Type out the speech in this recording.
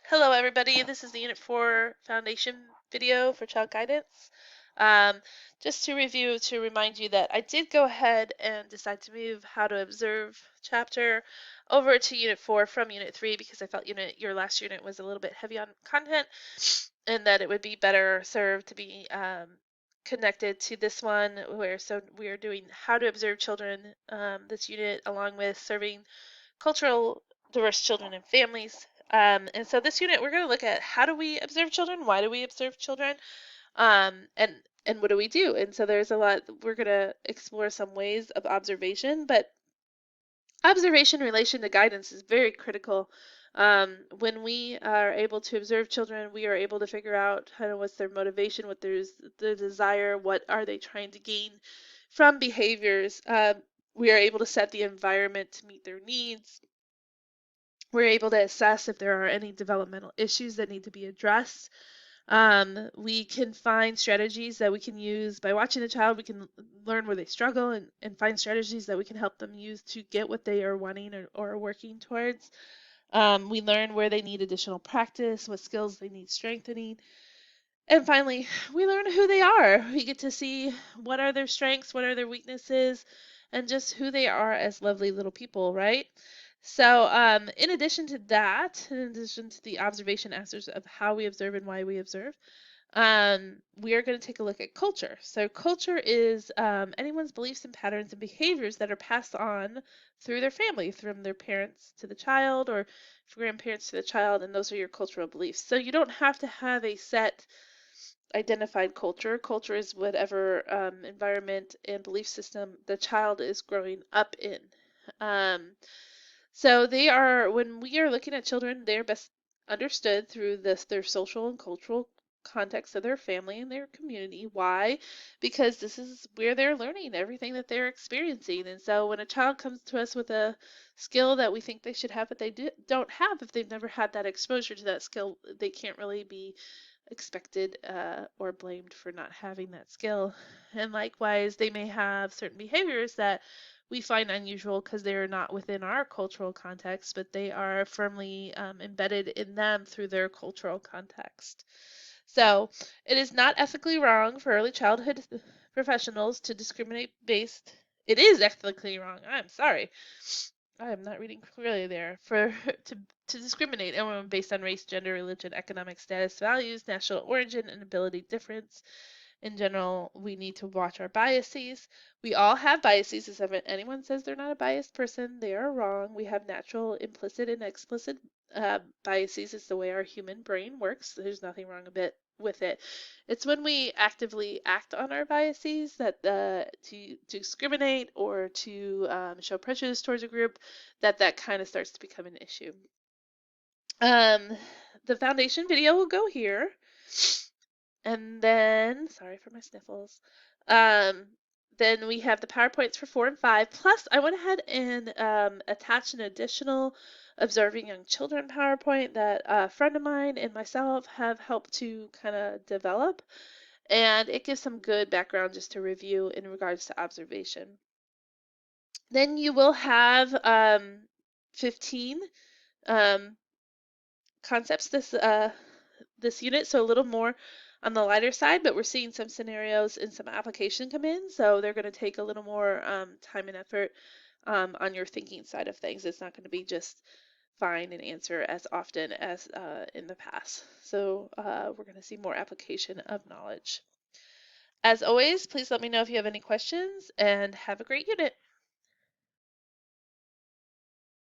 Hello everybody, this is the Unit 4 Foundation video for Child Guidance. Um, just to review, to remind you that I did go ahead and decide to move How to Observe chapter over to Unit 4 from Unit 3 because I felt your last unit was a little bit heavy on content and that it would be better served to be connected to this one so we are doing How to Observe Children, this unit, along with serving cultural diverse children and families. And so this unit, we're going to look at how do we observe children, why do we observe children, and what do we do? And so there's a lot. We're going to explore some ways of observation, but observation in relation to guidance is very critical. When we are able to observe children, we are able to figure out kind of what's their motivation, what there's the desire, what are they trying to gain from behaviors. We are able to set the environment to meet their needs. We're able to assess if there are any developmental issues that need to be addressed. We can find strategies that we can use by watching the child. We can learn where they struggle and find strategies that we can help them use to get what they are wanting or working towards. We learn where they need additional practice, what skills they need strengthening. And finally, we learn who they are. We get to see what are their strengths, what are their weaknesses, and just who they are as lovely little people, right? So, in addition to that, in addition to the observation aspects of how we observe and why we observe, we are going to take a look at culture. So, culture is anyone's beliefs and patterns and behaviors that are passed on through their family, from their parents to the child, or grandparents to the child, and those are your cultural beliefs. So, you don't have to have a set identified culture. Culture is whatever environment and belief system the child is growing up in. Um, so they are, when we are looking at children, they're best understood through their social and cultural context of their family and their community. Why? Because this is where they're learning everything that they're experiencing. And so when a child comes to us with a skill that we think they should have, but they don't have, if they've never had that exposure to that skill, they can't really be expected or blamed for not having that skill. And likewise, they may have certain behaviors that we find unusual because they are not within our cultural context, but they are firmly embedded in them through their cultural context. So, it is not ethically wrong for early childhood professionals to discriminate based. It is ethically wrong. I'm sorry. I am not reading clearly there. For to discriminate anyone based on race, gender, religion, economic status, values, national origin, and ability difference. In general, we need to watch our biases. We all have biases. If anyone says they're not a biased person, they are wrong. We have natural, implicit, and explicit biases. It's the way our human brain works. There's nothing wrong a bit with it. It's when we actively act on our biases that to discriminate or to show prejudice towards a group that kind of starts to become an issue. Um, the foundation video will go here. And then, sorry for my sniffles. Um, then we have the PowerPoints for 4 and 5. Plus, I went ahead and attached an additional Observing Young Children PowerPoint that a friend of mine and myself have helped to kind of develop. And it gives some good background just to review in regards to observation. Then you will have 15 um, concepts this unit, so a little more on the lighter side, but we're seeing some scenarios and some application come in, so they're going to take a little more time and effort on your thinking side of things. It's not going to be just find and answer as often as in the past. So we're going to see more application of knowledge. As always, please let me know if you have any questions, and have a great unit.